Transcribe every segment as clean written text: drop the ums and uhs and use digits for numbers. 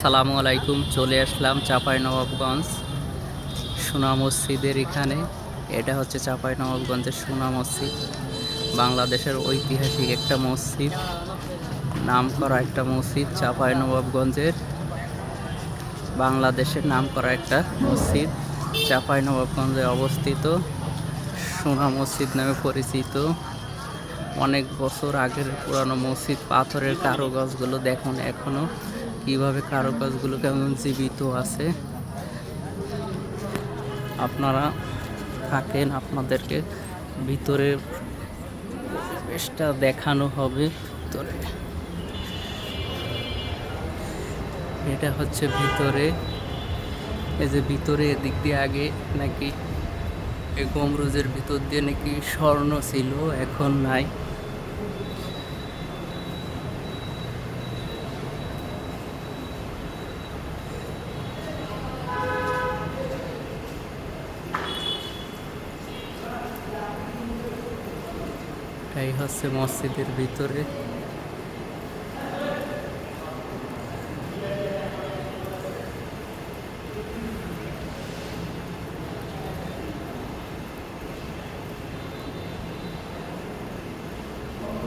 সালামু আলাইকুম। চলে আসলাম চাঁপাইনবাবগঞ্জ সোনা মসজিদের এখানে। এটা হচ্ছে চাঁপাইনবাবগঞ্জের সোনা মসজিদ, বাংলাদেশের ঐতিহাসিক একটা মসজিদ, নামকরা একটা মসজিদ। চাঁপাইনবাবগঞ্জের বাংলাদেশের নামকরা একটা মসজিদ চাঁপাইনবাবগঞ্জে অবস্থিত, সোনা মসজিদ নামে পরিচিত। অনেক বছর আগের পুরানো মসজিদ। পাথরের কারুকাজগুলো দেখুন এখনো কিভাবে কারুকাজগুলো কেমন জীবিত আছে। আপনারা থাকেন, আপনাদেরকে ভিতরে পরিবেশটা দেখানো হবে। ভিতরে এটা হচ্ছে ভিতরে। এই যে ভিতরে এদিক দিয়ে আগে নাকি এই গম্বুজের ভিতর দিয়ে নাকি স্বর্ণ ছিল, এখন নাই। এটাই হচ্ছে মসজিদের ভিতরে।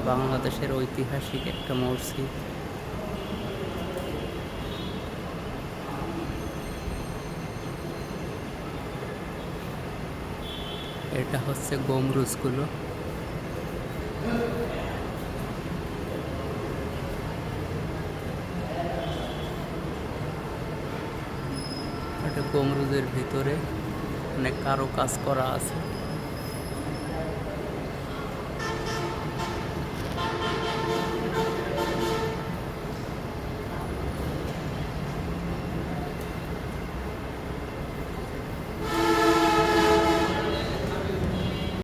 বাংলাদেশের ঐতিহাসিক একটা মসজিদ। এটা হচ্ছে গম্বুজগুলো। এটা গম্বুজের ভিতরে অনেক কারুকাজ করা আছে।